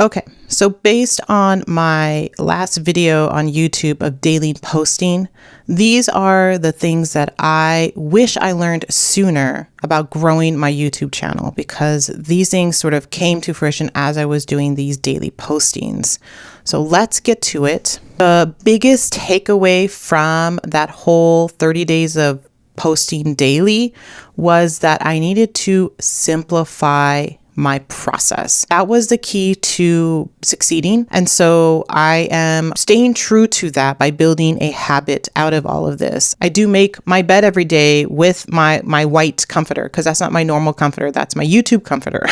Okay, so based on my last video on YouTube of daily posting, these are the things that I wish I learned sooner about growing my YouTube channel, because these things sort of came to fruition as I was doing these daily postings. So let's get to it. The biggest takeaway from that whole 30 days of posting daily was that I needed to simplify my process. That was the key to succeeding. And so I am staying true to that by building a habit out of all of this. I do make my bed every day with my white comforter, because that's not my normal comforter. That's my YouTube comforter.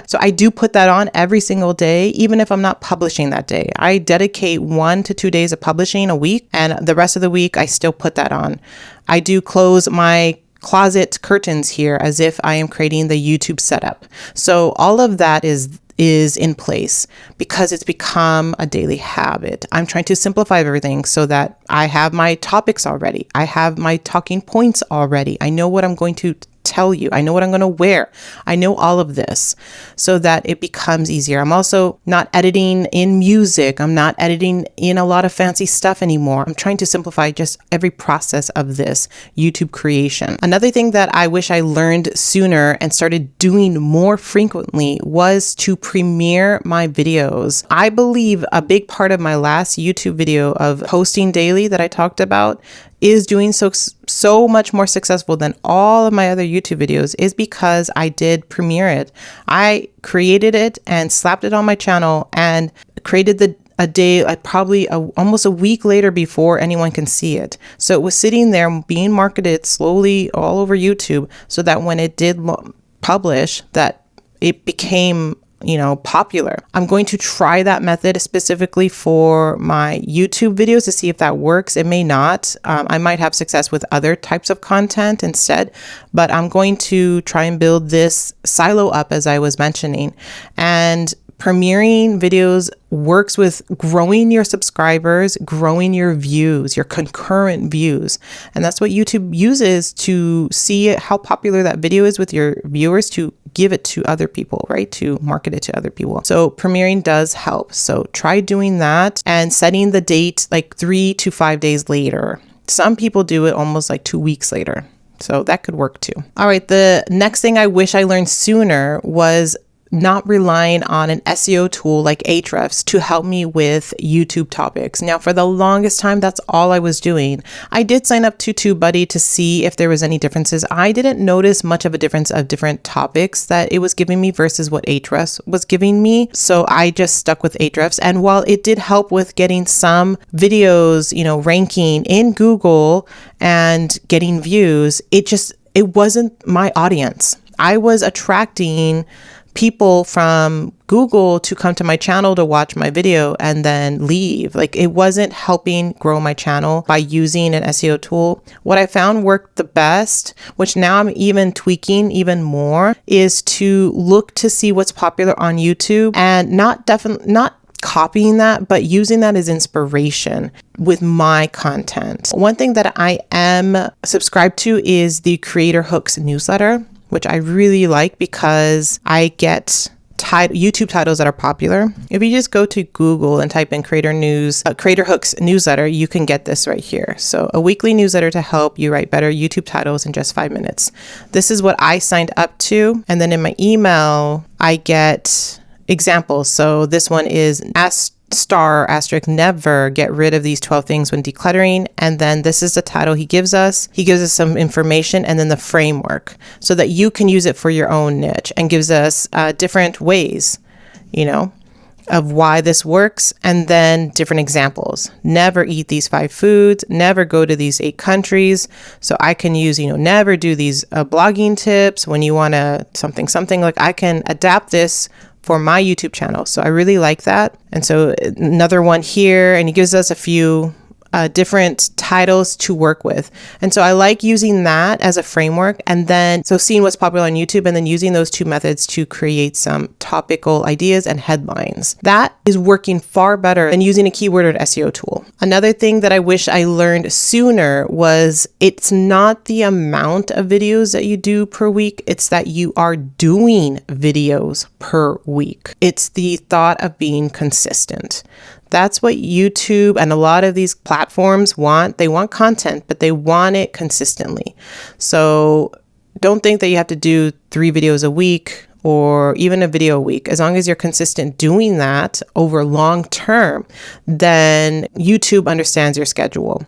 So I do put that on every single day, even if I'm not publishing that day. I dedicate 1 to 2 days of publishing a week, and the rest of the week I still put that on. I do close my closet curtains here as if I am creating the YouTube setup. So all of that is in place because it's become a daily habit. I'm trying to simplify everything so that I have my topics already. I have my talking points already. I know what I'm going to tell you. I know what I'm going to wear. I know all of this so that it becomes easier. I'm also not editing in music. I'm not editing in a lot of fancy stuff anymore. I'm trying to simplify just every process of this YouTube creation. Another thing that I wish I learned sooner and started doing more frequently was to premiere my videos. I believe a big part of my last YouTube video of posting daily that I talked about is doing so much more successful than all of my other YouTube videos is because I did premiere it. I created it and slapped it on my channel and created a day, almost a week later before anyone can see it. So it was sitting there being marketed slowly all over YouTube so that when it did publish, that it became popular. I'm going to try that method specifically for my YouTube videos to see if that works. It may not. I might have success with other types of content instead, but I'm going to try and build this silo up as I was mentioning. And premiering videos works with growing your subscribers, growing your views, your concurrent views. And that's what YouTube uses to see how popular that video is with your viewers, to give it to other people, right? To market it to other people. So premiering does help. So try doing that and setting the date like 3 to 5 days later. Some people do it almost like 2 weeks later. So that could work too. All right. The next thing I wish I learned sooner was not relying on an SEO tool like Ahrefs to help me with YouTube topics. Now, for the longest time, that's all I was doing. I did sign up to TubeBuddy to see if there was any differences. I didn't notice much of a difference of different topics that it was giving me versus what Ahrefs was giving me. So I just stuck with Ahrefs. And while it did help with getting some videos, ranking in Google and getting views, it wasn't my audience. I was attracting people from Google to come to my channel to watch my video and then leave. Like, it wasn't helping grow my channel by using an SEO tool. What I found worked the best, which now I'm even tweaking even more, is to look to see what's popular on YouTube and not copying that, but using that as inspiration with my content. One thing that I am subscribed to is the Creator Hooks newsletter, which I really like because I get YouTube titles that are popular. If you just go to Google and type in Creator Hooks newsletter, you can get this right here. So a weekly newsletter to help you write better YouTube titles in just 5 minutes. This is what I signed up to. And then in my email, I get examples. So this one is never get rid of these 12 things when decluttering. And then this is the title he gives us. He gives us some information and then the framework so that you can use it for your own niche, and gives us different ways, of why this works. And then different examples. Never eat these 5 foods, never go to these 8 countries. So I can use, never do these blogging tips when you want to something like I can adapt this for my YouTube channel. So I really like that. And so another one here, and he gives us a few different titles to work with. And so I like using that as a framework, and then so seeing what's popular on YouTube and then using those two methods to create some topical ideas and headlines. That is working far better than using a keyword or SEO tool. Another thing that I wish I learned sooner was it's not the amount of videos that you do per week, it's that you are doing videos per week. It's the thought of being consistent. That's what YouTube and a lot of these platforms want. They want content, but they want it consistently. So don't think that you have to do 3 videos a week or even a video a week. As long as you're consistent doing that over long term, then YouTube understands your schedule,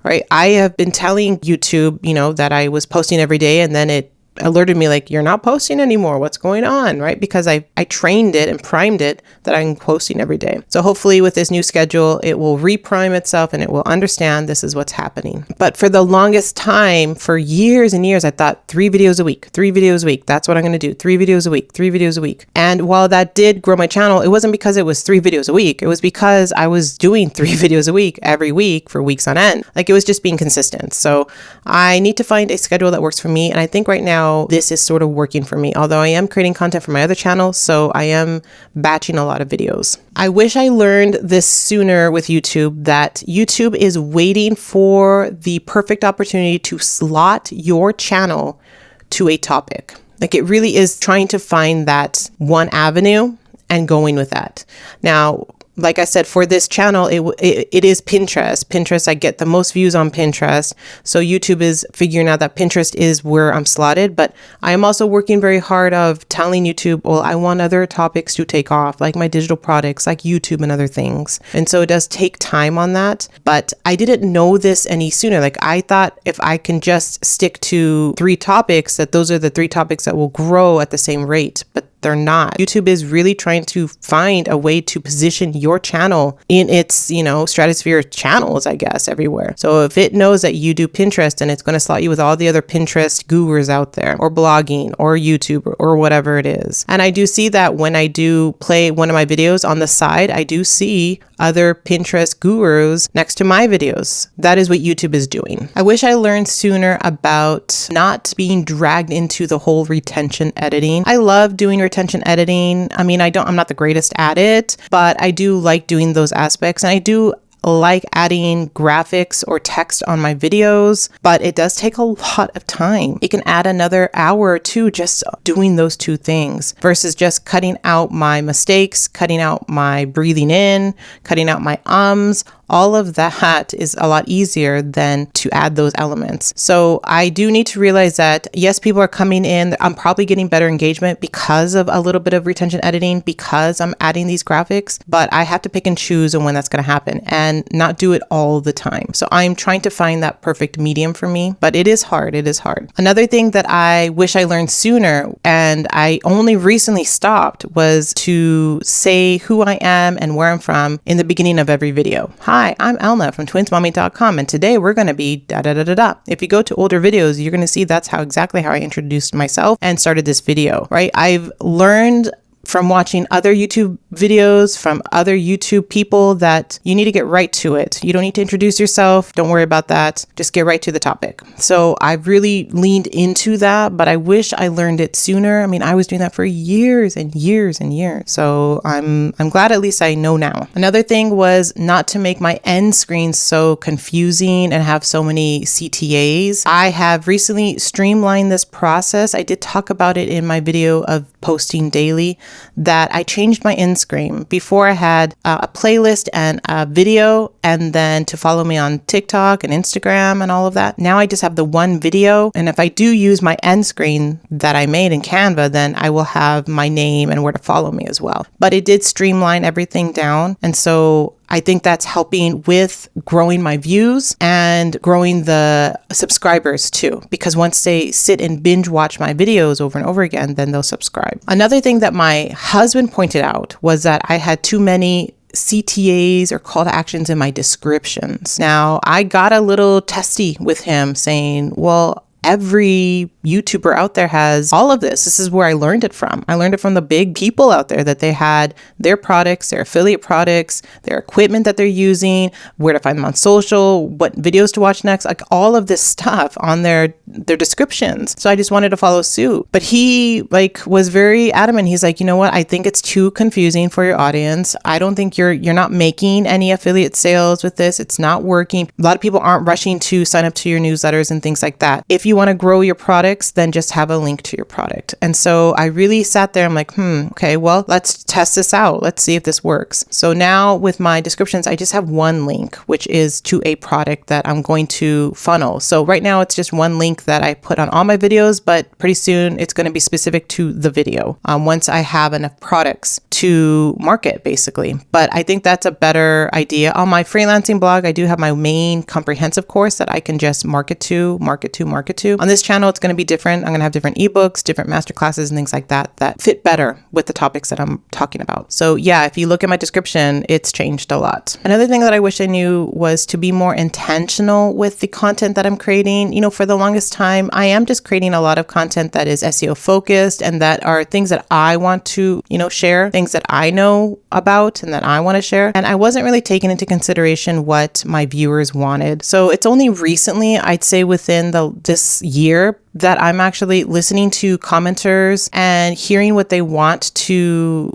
right? I have been telling YouTube, that I was posting every day, and then it alerted me like, you're not posting anymore. What's going on, right? Because I trained it and primed it that I'm posting every day. So hopefully with this new schedule, it will reprime itself and it will understand this is what's happening. But for the longest time, for years and years, I thought 3 videos a week, 3 videos a week. That's what I'm going to do. 3 videos a week, 3 videos a week. And while that did grow my channel, it wasn't because it was 3 videos a week. It was because I was doing 3 videos a week every week for weeks on end. Like, it was just being consistent. So I need to find a schedule that works for me. And I think right now, this is sort of working for me, although I am creating content for my other channel, so I am batching a lot of videos. I wish I learned this sooner with YouTube, that YouTube is waiting for the perfect opportunity to slot your channel to a topic. Like, it really is trying to find that one avenue and going with that. Now, like I said, for this channel, it is Pinterest. Pinterest, I get the most views on Pinterest. So YouTube is figuring out that Pinterest is where I'm slotted. But I am also working very hard of telling YouTube, well, I want other topics to take off, like my digital products, like YouTube and other things. And so it does take time on that. But I didn't know this any sooner. Like, I thought if I can just stick to 3 topics, that those are the 3 topics that will grow at the same rate. But they're not. YouTube is really trying to find a way to position your channel in its, stratosphere channels, I guess, everywhere. So if it knows that you do Pinterest, then it's going to slot you with all the other Pinterest gurus out there, or blogging, or YouTube, or whatever it is. And I do see that when I do play one of my videos on the side, I do see other Pinterest gurus next to my videos. That is what YouTube is doing. I wish I learned sooner about not being dragged into the whole retention editing. I love doing retention editing. I mean, I'm not the greatest at it, but I do like doing those aspects, and I do like adding graphics or text on my videos, but it does take a lot of time. It can add another hour or 2 just doing those 2 things versus just cutting out my mistakes, cutting out my breathing in, cutting out my ums. All of that is a lot easier than to add those elements. So I do need to realize that, yes, people are coming in. I'm probably getting better engagement because of a little bit of retention editing, because I'm adding these graphics, but I have to pick and choose on when that's going to happen and not do it all the time. So I'm trying to find that perfect medium for me, but it is hard. It is hard. Another thing that I wish I learned sooner, and I only recently stopped, was to say who I am and where I'm from in the beginning of every video. Hi, I'm Elna from twinsmommy.com, and today we're going to be da-da-da-da-da. If you go to older videos, you're going to see that's exactly how I introduced myself and started this video, right? I've learned from watching other YouTube videos from other YouTube people that you need to get right to it. You don't need to introduce yourself. Don't worry about that. Just get right to the topic. So I've really leaned into that, but I wish I learned it sooner. I mean, I was doing that for years and years and years. So I'm glad at least I know now. Another thing was not to make my end screen so confusing and have so many CTAs. I have recently streamlined this process. I did talk about it in my video of posting daily, that I changed my end screen. Before I had a playlist and a video, and then to follow me on TikTok and Instagram and all of that. Now I just have the one video. And if I do use my end screen that I made in Canva, then I will have my name and where to follow me as well. But it did streamline everything down. And so I think that's helping with growing my views and growing the subscribers too, because once they sit and binge watch my videos over and over again, then they'll subscribe. Another thing that my husband pointed out was that I had too many CTAs or call to actions in my descriptions. Now, I got a little testy with him saying, well, every YouTuber out there has all of this. This is where I learned it from. I learned it from the big people out there, that they had their products, their affiliate products, their equipment that they're using, where to find them on social, what videos to watch next, like all of this stuff on their descriptions. So I just wanted to follow suit. But he was very adamant. He's like, you know what? I think it's too confusing for your audience. I don't think you're not making any affiliate sales with this. It's not working. A lot of people aren't rushing to sign up to your newsletters and things like that. If you want to grow your products, then just have a link to your product. And so I really sat there. I'm like, okay, well, let's test this out. Let's see if this works. So now with my descriptions, I just have one link, which is to a product that I'm going to funnel. So right now it's just one link that I put on all my videos, but pretty soon it's going to be specific to the video once I have enough products to market, basically. But I think that's a better idea. On my freelancing blog, I do have my main comprehensive course that I can just market to. On this channel, it's going to be different. I'm going to have different ebooks, different masterclasses and things like that fit better with the topics that I'm talking about. So yeah, if you look at my description, it's changed a lot. Another thing that I wish I knew was to be more intentional with the content that I'm creating. You know, for the longest time, I am just creating a lot of content that is SEO focused and that are things that I want to, share, things that I know about and that I want to share. And I wasn't really taking into consideration what my viewers wanted. So it's only recently, I'd say within this year, that I'm actually listening to commenters and hearing what they want to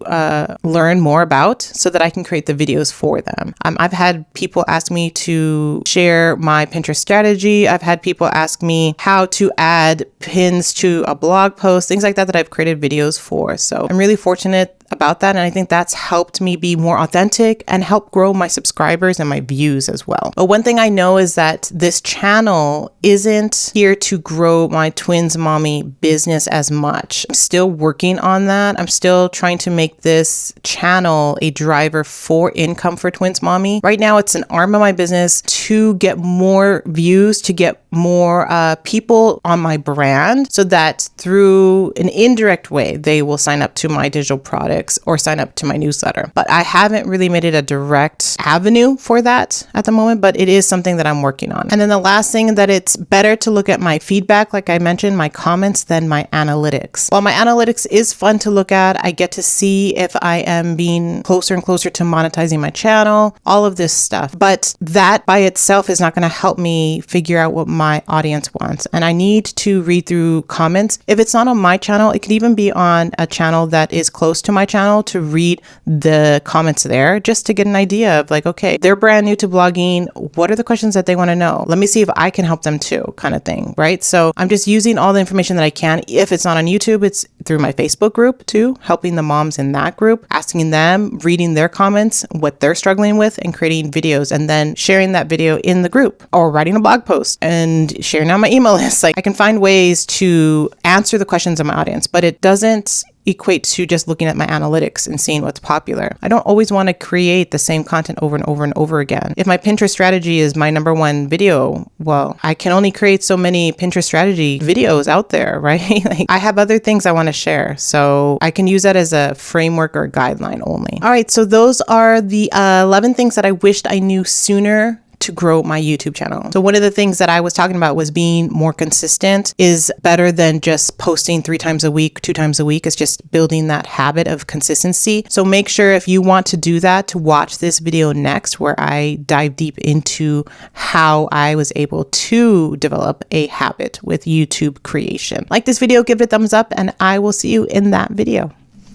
learn more about so that I can create the videos for them. I've had people ask me to share my Pinterest strategy. I've had people ask me how to add pins to a blog post, things like that I've created videos for. So I'm really fortunate about that. And I think that's helped me be more authentic and help grow my subscribers and my views as well. But one thing I know is that this channel isn't here to grow my twins mommy business as much. I'm still working on that. I'm still trying to make this channel a driver for income for twins mommy. Right now, it's an arm of my business to get more views, to get more people on my brand so that through an indirect way, they will sign up to my digital products or sign up to my newsletter. But I haven't really made it a direct avenue for that at the moment, but it is something that I'm working on. And then the last thing, that it's better to look at my feedback, like I mentioned, my comments, than my analytics. While my analytics is fun to look at, I get to see if I am being closer and closer to monetizing my channel, all of this stuff. But that by itself is not going to help me figure out what my audience wants. And I need to read through comments. If it's not on my channel, it could even be on a channel that is close to my channel, to read the comments there just to get an idea of like, okay, they're brand new to blogging. What are the questions that they want to know? Let me see if I can help them too, kind of thing, right? So I'm just using all the information that I can. If it's not on YouTube, it's through my Facebook group too, helping the moms in that group, asking them, reading their comments, what they're struggling with, and creating videos, and then sharing that video in the group or writing a blog post and sharing on my email list. Like, I can find ways to answer the questions of my audience, but it doesn't equate to just looking at my analytics and seeing what's popular. I don't always want to create the same content over and over and over again. If my Pinterest strategy is my number one video, well, I can only create so many Pinterest strategy videos out there, right? Like, I have other things I want to share. So I can use that as a framework or guideline only. All right. So those are the 11 things that I wished I knew sooner to grow my YouTube channel. So one of the things that I was talking about was being more consistent is better than just posting 3 times a week, 2 times a week. It's just building that habit of consistency. So make sure, if you want to do that, to watch this video next, where I dive deep into how I was able to develop a habit with YouTube creation. Like this video, give it a thumbs up, and I will see you in that video.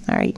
All right.